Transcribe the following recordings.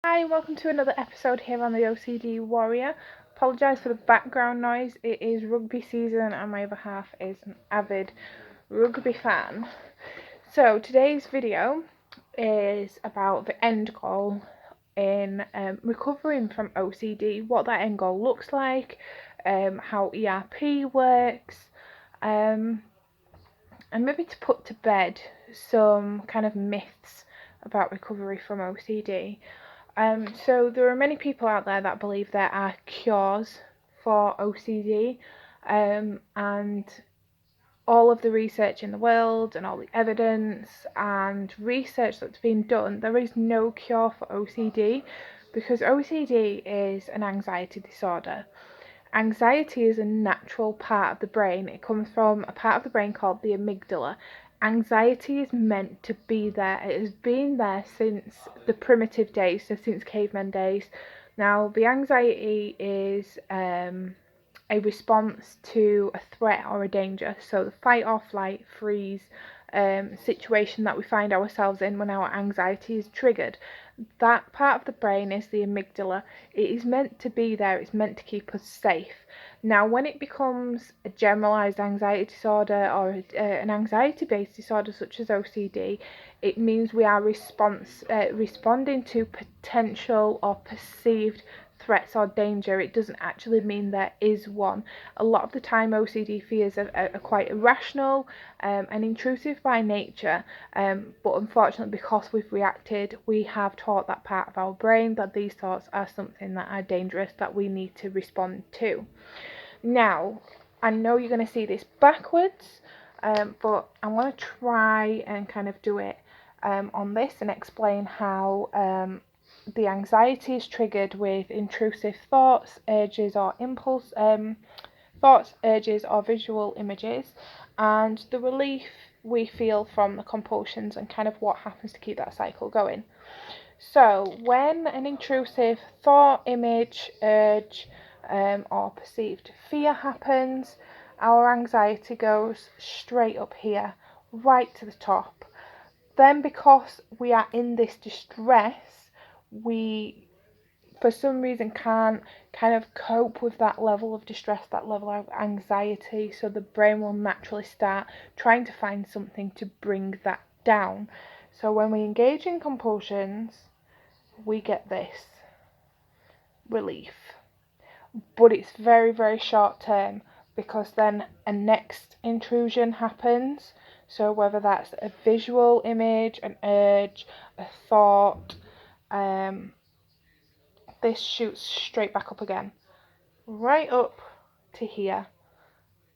Hi, welcome to another episode here on the OCD Warrior. Apologise for the background noise. It is rugby season and my other half is an avid rugby fan. So today's video is about the end goal in recovering from OCD, what that end goal looks like, how ERP works, and maybe to put to bed some kind of myths about recovery from OCD. So there are many people out there that believe there are cures for OCD, and all of the research in the world and all the evidence and research that's been done, there is no cure for OCD because OCD is an anxiety disorder. Anxiety is a natural part of the brain. It comes from a part of the brain called the amygdala. Anxiety is meant to be there. It has been there since the primitive days, so since caveman days. Now, the anxiety is a response to a threat or a danger. So the fight or flight, freeze situation that we find ourselves in when our anxiety is triggered. That part of the brain is the amygdala. It is meant to be there. It's meant to keep us safe. Now, when it becomes a generalized anxiety disorder or an anxiety-based disorder such as OCD, it means we are responding to potential or perceived threats or danger. It doesn't actually mean there is one. A lot of the time OCD fears are quite irrational and intrusive by nature, but unfortunately because we've reacted, we have taught that part of our brain that these thoughts are something that are dangerous that we need to respond to. Now, I know you're going to see this backwards, but I want to try and kind of do it on this and explain how the anxiety is triggered with intrusive thoughts, urges, or thoughts, urges, or visual images, and the relief we feel from the compulsions and kind of what happens to keep that cycle going. So, when an intrusive thought, image, urge, or perceived fear happens, our anxiety goes straight up here, right to the top. Then, because we are in this distress, we for some reason can't kind of cope with that level of distress, that level of anxiety, so the brain will naturally start trying to find something to bring that down. So when we engage in compulsions, we get this relief, but it's very, very short term because then a next intrusion happens. So whether that's a visual image, an urge, a thought, this shoots straight back up again, right up to here,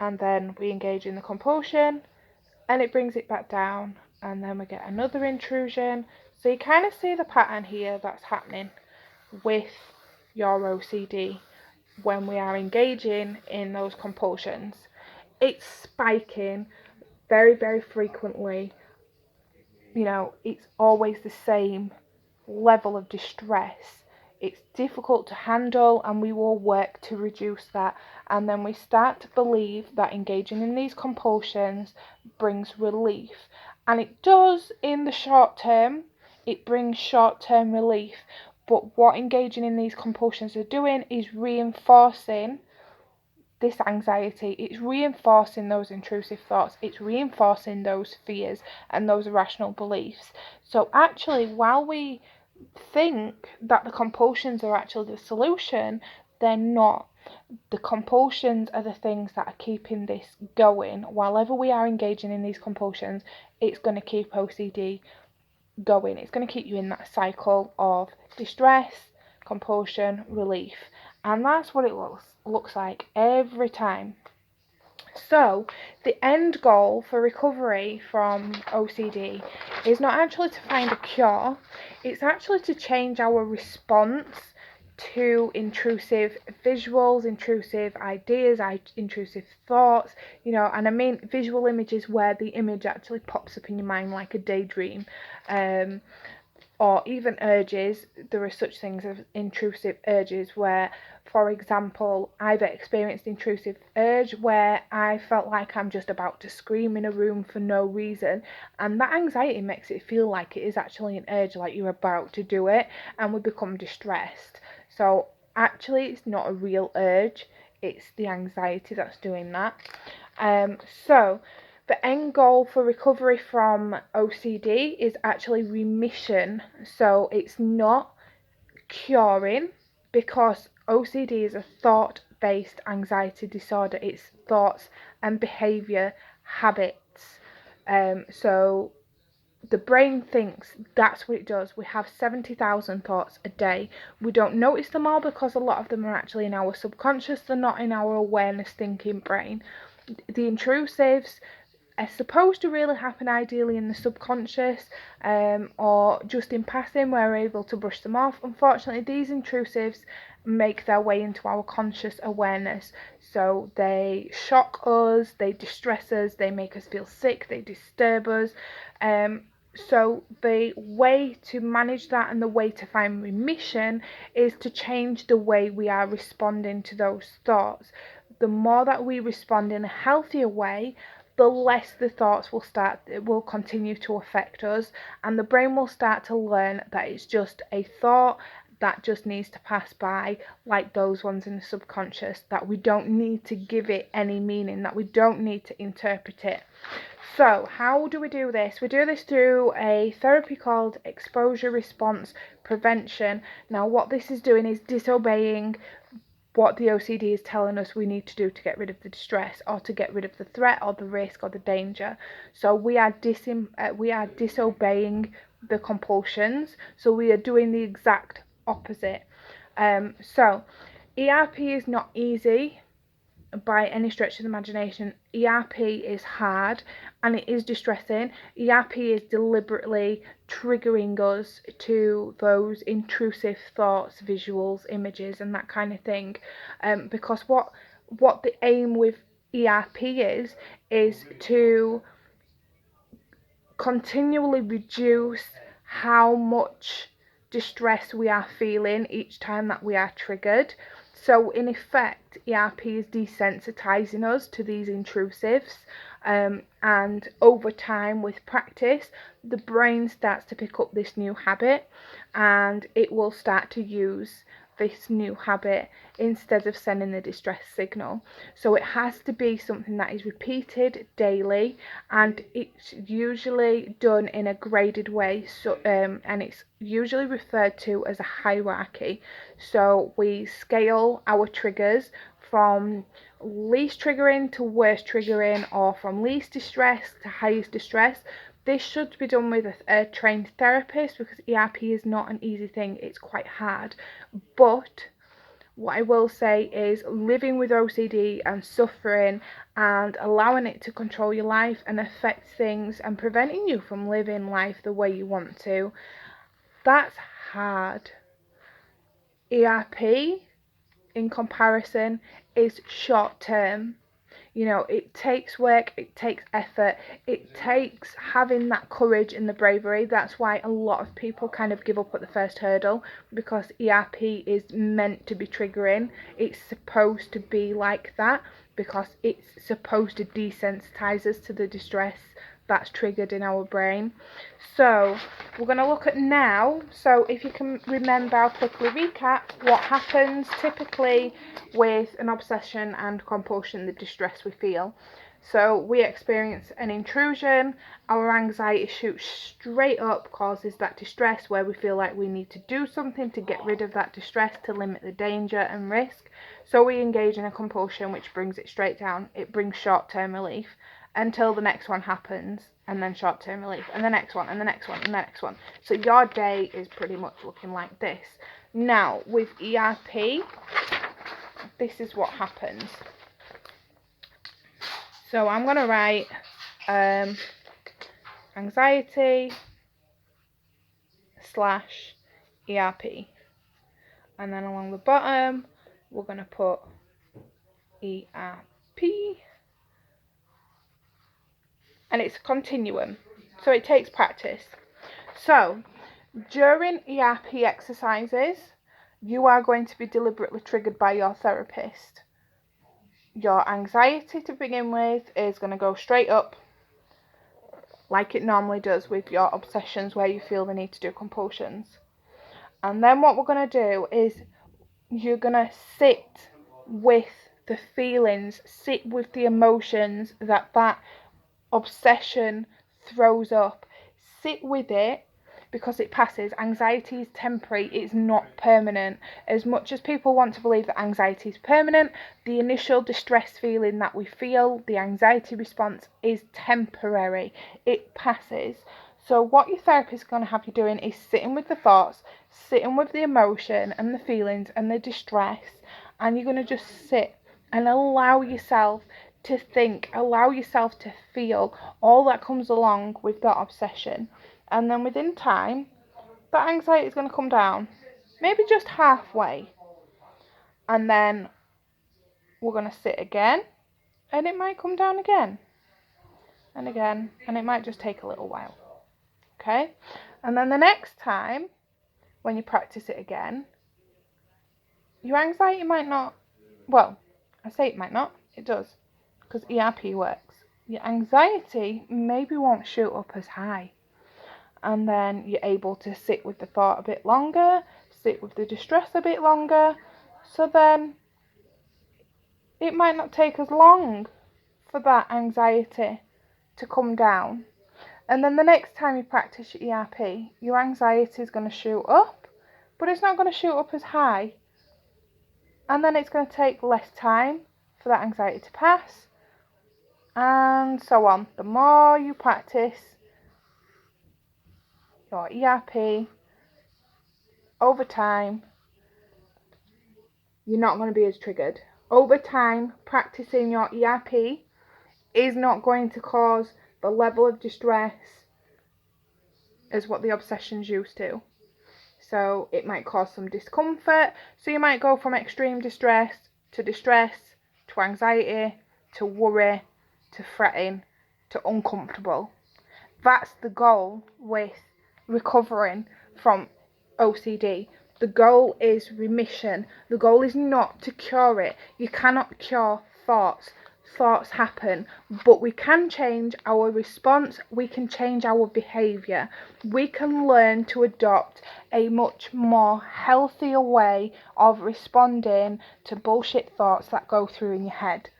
and then we engage in the compulsion and it brings it back down, and then we get another intrusion. So you kind of see the pattern here that's happening with your OCD when we are engaging in those compulsions. It's spiking very, very frequently. It's always the same level of distress. It's difficult to handle, and we will work to reduce that. And then we start to believe that engaging in these compulsions brings relief. And it does in the short term, it brings short term relief. But what engaging in these compulsions are doing is reinforcing this anxiety. It's reinforcing those intrusive thoughts, it's reinforcing those fears and those irrational beliefs. So actually, while we think that the compulsions are actually the solution, they're not. The compulsions are the things that are keeping this going. While we are engaging in these compulsions, it's going to keep OCD going. It's going to keep you in that cycle of distress, compulsion, relief. And that's what it looks like every time. So, the end goal for recovery from OCD is not actually to find a cure, it's actually to change our response to intrusive visuals, intrusive ideas, intrusive thoughts, and I mean visual images where the image actually pops up in your mind like a daydream. or even urges. There are such things as intrusive urges where, for example, I've experienced intrusive urge where I felt like I'm just about to scream in a room for no reason, and that anxiety makes it feel like it is actually an urge, like you're about to do it, and we become distressed. So actually it's not a real urge, it's the anxiety that's doing that. So the end goal for recovery from OCD is actually remission. So it's not curing, because OCD is a thought-based anxiety disorder. It's thoughts and behavior habits. So the brain thinks that's what it does. We have 70,000 thoughts a day. We don't notice them all because a lot of them are actually in our subconscious. They're not in our awareness thinking brain. The intrusives are supposed to really happen ideally in the subconscious, or just in passing where we're able to brush them off. Unfortunately, these intrusives make their way into our conscious awareness. So they shock us, they distress us, they make us feel sick, they disturb us. So the way to manage that and the way to find remission is to change the way we are responding to those thoughts. The more that we respond in a healthier way, the less the thoughts will continue to affect us, and the brain will start to learn that it's just a thought that just needs to pass by, like those ones in the subconscious, that we don't need to give it any meaning, that we don't need to interpret it. So how do we do this? We do this through a therapy called exposure response prevention. Now what this is doing is disobeying what the OCD is telling us we need to do to get rid of the distress, or to get rid of the threat or the risk or the danger. So we are disobeying the compulsions. So we are doing the exact opposite. So ERP is not easy by any stretch of the imagination. ERP is hard and it is distressing. ERP is deliberately triggering us to those intrusive thoughts, visuals, images, and that kind of thing. Because what the aim with ERP is to continually reduce how much distress we are feeling each time that we are triggered. So in effect, ERP is desensitizing us to these intrusives, and over time, with practice, the brain starts to pick up this new habit, and it will start to use this new habit instead of sending the distress signal. So it has to be something that is repeated daily, and it's usually done in a graded way. So and it's usually referred to as a hierarchy. So we scale our triggers from least triggering to worst triggering, or from least distress to highest distress. This should be done with a trained therapist, because ERP is not an easy thing, it's quite hard. But what I will say is, living with OCD and suffering and allowing it to control your life and affect things and preventing you from living life the way you want to, that's hard. ERP, in comparison, is short term. You know, it takes work, it takes effort, it takes having that courage and the bravery. That's why a lot of people kind of give up at the first hurdle, because ERP is meant to be triggering. It's supposed to be like that because it's supposed to desensitize us to the distress that's triggered in our brain. So we're going to look at now. So if you can remember, I'll quickly recap what happens typically with an obsession and compulsion, the distress we feel. So we experience an intrusion, our anxiety shoots straight up, causes that distress where we feel like we need to do something to get rid of that distress, to limit the danger and risk. So we engage in a compulsion which brings it straight down. It brings short-term relief until the next one happens, and then short-term relief, and the next one, and the next one, and the next one. So your day is pretty much looking like this. Now, with ERP, this is what happens. So I'm going to write anxiety / ERP. And then along the bottom, we're going to put ERP. And it's a continuum. So it takes practice. So During ERP exercises, you are going to be deliberately triggered by your therapist. Your anxiety to begin with is going to go straight up, like it normally does with your obsessions where you feel the need to do compulsions. And then what we're going to do is you're going to sit with the feelings, sit with the emotions that obsession throws up. Sit with it, because it passes. Anxiety is temporary, it's not permanent. As much as people want to believe that anxiety is permanent, the initial distress feeling that we feel, the anxiety response, is temporary. It passes. So what your therapist is going to have you doing is sitting with the thoughts, sitting with the emotion and the feelings and the distress, and you're going to just sit and allow yourself to think, allow yourself to feel all that comes along with that obsession. And then within time, that anxiety is going to come down, maybe just halfway. And then we're going to sit again, and it might come down again and again, and it might just take a little while. Okay? And then the next time, when you practice it again, your anxiety might not, well, I say it might not, it does, because ERP works. Your anxiety maybe won't shoot up as high. And then you're able to sit with the thought a bit longer, sit with the distress a bit longer, so then it might not take as long for that anxiety to come down. And then the next time you practice your ERP, your anxiety is going to shoot up, but it's not going to shoot up as high. And then it's going to take less time for that anxiety to pass, and so on. The more you practice your ERP over time, you're not going to be as triggered. Over time, practicing your ERP is not going to cause the level of distress as what the obsessions used to. So it might cause some discomfort. So you might go from extreme distress, to anxiety, to worry, to fretting, to uncomfortable. That's the goal with recovering from OCD. The goal is remission. The goal is not to cure it. You cannot cure thoughts. Thoughts happen, but we can change our response. We can change our behaviour. We can learn to adopt a much more healthier way of responding to bullshit thoughts that go through in your head.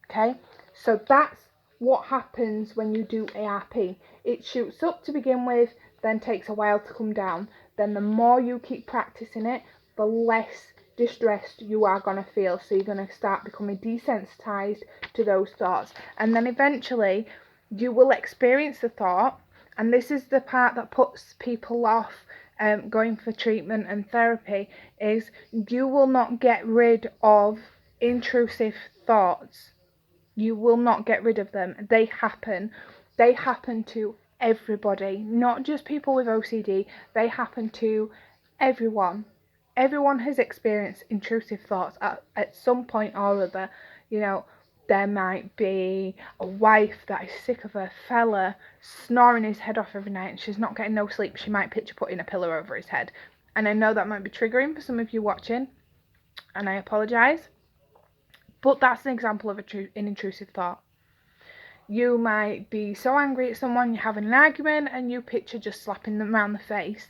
Okay? So that's what happens when you do ERP. It shoots up to begin with, then takes a while to come down. Then the more you keep practicing it, the less distressed you are going to feel. So you're going to start becoming desensitized to those thoughts. And then eventually you will experience the thought, and this is the part that puts people off going for treatment and therapy, is you will not get rid of intrusive thoughts. You will not get rid of them. They happen. They happen to everybody, not just people with OCD. They happen to everyone. Everyone has experienced intrusive thoughts at some point or other. You know, there might be a wife that is sick of her fella snoring his head off every night and she's not getting no sleep. She might picture putting a pillow over his head. And I know that might be triggering for some of you watching, and I apologise. But that's an example of an intrusive thought. You might be so angry at someone, you're having an argument, and you picture just slapping them around the face.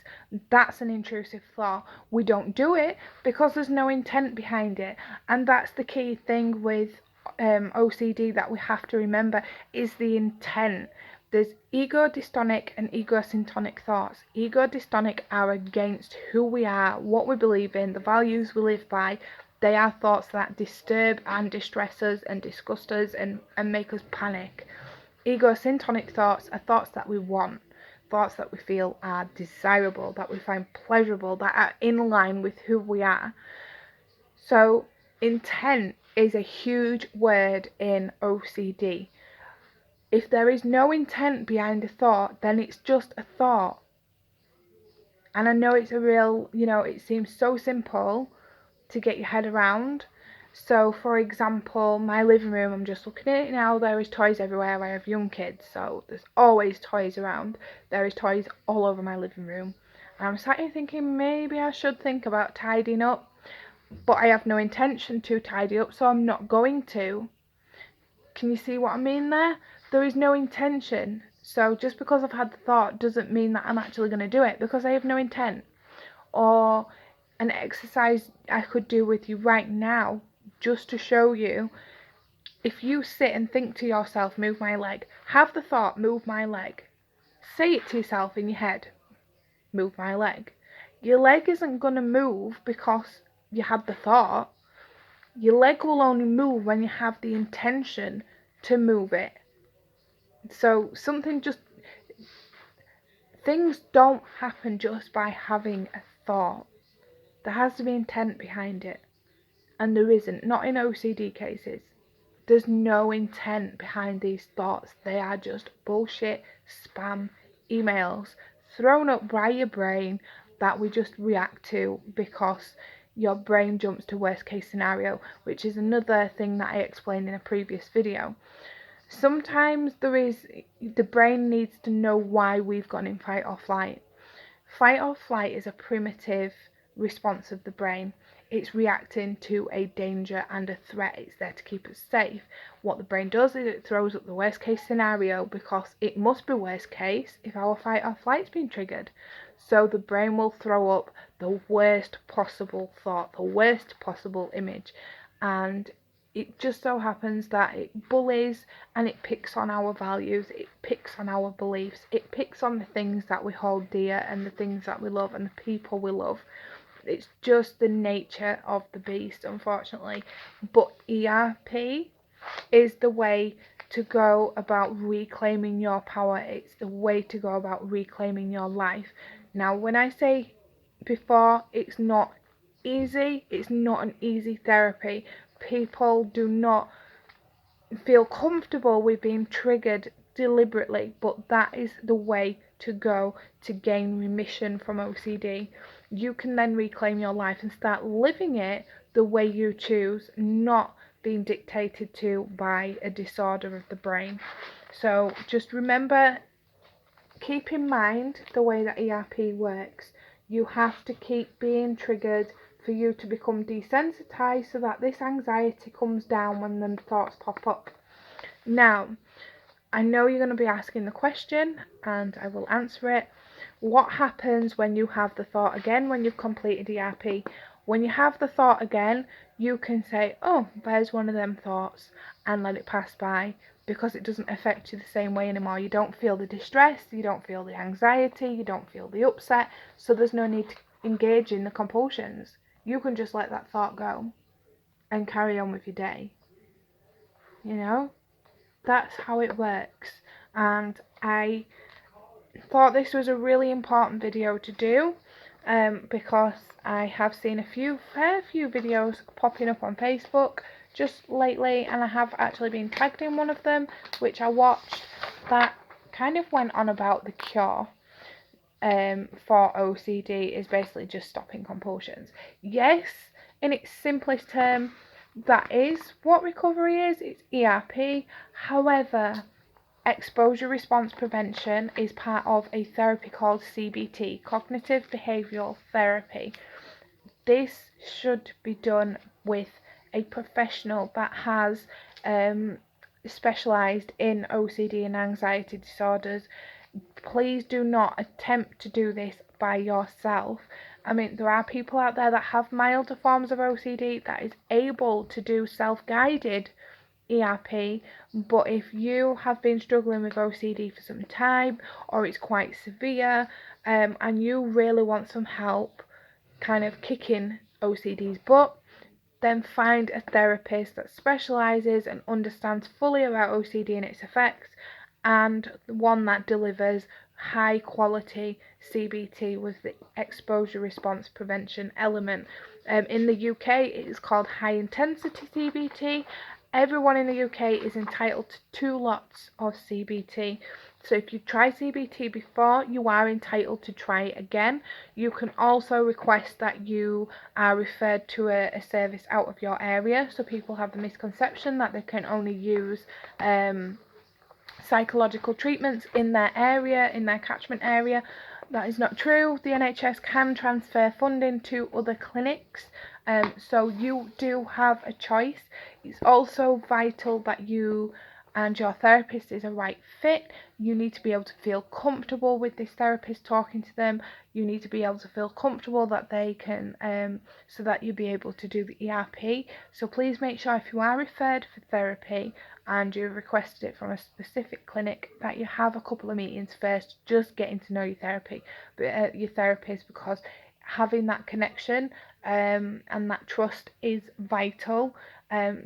That's an intrusive thought. We don't do it because there's no intent behind it. And that's the key thing with OCD that we have to remember, is the intent. There's ego-dystonic and ego-syntonic thoughts. Ego-dystonic are against who we are, what we believe in, the values we live by. They are thoughts that disturb and distress us and disgust us and make us panic. Ego-syntonic thoughts are thoughts that we want, thoughts that we feel are desirable, that we find pleasurable, that are in line with who we are. So intent is a huge word in OCD. If there is no intent behind a thought, then it's just a thought. And I know it's a real, it seems so simple to get your head around. So for example, my living room, I'm just looking at it now, there is toys everywhere. I have young kids, so there's always toys around. There is toys all over my living room. And I'm sat here thinking maybe I should think about tidying up, but I have no intention to tidy up, so I'm not going to. Can you see what I mean there? There is no intention. So just because I've had the thought doesn't mean that I'm actually going to do it, because I have no intent. Or an exercise I could do with you right now, just to show you, if you sit and think to yourself, move my leg, have the thought, move my leg, say it to yourself in your head, move my leg. Your leg isn't going to move because you had the thought. Your leg will only move when you have the intention to move it. So things don't happen just by having a thought. There has to be intent behind it. And there isn't, not in OCD cases. There's no intent behind these thoughts. They are just bullshit, spam, emails thrown up by your brain that we just react to because your brain jumps to worst case scenario, which is another thing that I explained in a previous video. Sometimes the brain needs to know why we've gone in fight or flight. Fight or flight is a primitive response of the brain. It's reacting to a danger and a threat. It's there to keep us safe. What the brain does is it throws up the worst case scenario, because it must be worst case if our fight or flight's been triggered. So the brain will throw up the worst possible thought, the worst possible image, and it just so happens that it bullies and it picks on our values, it picks on our beliefs, it picks on the things that we hold dear and the things that we love and the people we love. It's just the nature of the beast, unfortunately. But ERP is the way to go about reclaiming your power. It's the way to go about reclaiming your life. Now, when I say before, it's not easy. It's not an easy therapy. People do not feel comfortable with being triggered deliberately, but that is the way to go to gain remission from OCD. You can then reclaim your life and start living it the way you choose, not being dictated to by a disorder of the brain. So just remember, keep in mind the way that ERP works. You have to keep being triggered for you to become desensitized, so that this anxiety comes down when the thoughts pop up. Now, I know you're going to be asking the question, and I will answer it. What happens when you have the thought again when you've completed ERP? When you have the thought again, you can say, oh, there's one of them thoughts, and let it pass by, because it doesn't affect you the same way anymore. You don't feel the distress, you don't feel the anxiety, you don't feel the upset, so there's no need to engage in the compulsions. You can just let that thought go and carry on with your day. You know? That's how it works. And I thought this was a really important video to do, because I have seen a fair few videos popping up on Facebook just lately, and I have actually been tagged in one of them, which I watched, that kind of went on about the cure for OCD is basically just stopping compulsions. Yes, in its simplest term, that is what recovery is. It's ERP. However, exposure response prevention is part of a therapy called CBT, cognitive behavioural therapy. This should be done with a professional that has specialised in OCD and anxiety disorders. Please do not attempt to do this by yourself. I mean, there are people out there that have milder forms of OCD that is able to do self-guided ERP, but if you have been struggling with OCD for some time, or it's quite severe, and you really want some help kind of kicking OCD's butt, then find a therapist that specialises and understands fully about OCD and its effects, and one that delivers high quality CBT with the exposure response prevention element. In the UK it is called high intensity CBT. Everyone in the UK is entitled to 2 lots of CBT. So if you try CBT before, you are entitled to try it again. You can also request that you are referred to a service out of your area. So people have the misconception that they can only use psychological treatments in their area, in their catchment area. That is not true. The NHS can transfer funding to other clinics, so you do have a choice. It's also vital that you and your therapist is a right fit. You need to be able to feel comfortable with this therapist talking to them. You need to be able to feel comfortable that they can, so that you'll be able to do the ERP. So please make sure if you are referred for therapy and you've requested it from a specific clinic, that you have a couple of meetings first, just getting to know your therapist, because having that connection and that trust is vital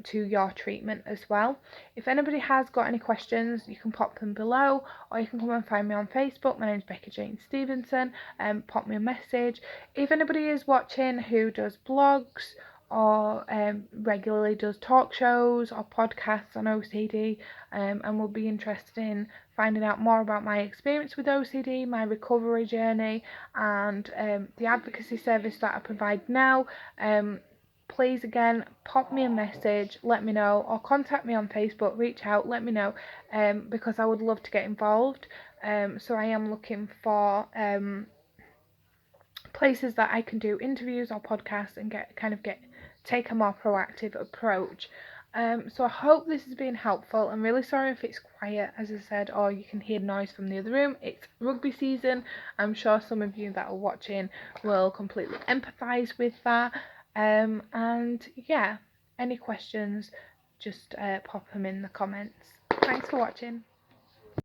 to your treatment as well. If anybody has got any questions, you can pop them below, or you can come and find me on Facebook. My name is Becky Jane Stevenson, and pop me a message. If anybody is watching who does blogs or regularly does talk shows or podcasts on OCD, and will be interested in finding out more about my experience with OCD, my recovery journey, and the advocacy service that I provide now, please again pop me a message, let me know, or contact me on Facebook, reach out, let me know, because I would love to get involved. So I am looking for places that I can do interviews or podcasts and take a more proactive approach. So I hope this has been helpful. I'm really sorry if it's quiet, as I said, or you can hear noise from the other room. It's rugby season. I'm sure some of you that are watching will completely empathise with that. And yeah, any questions, just pop them in the comments. Thanks for watching.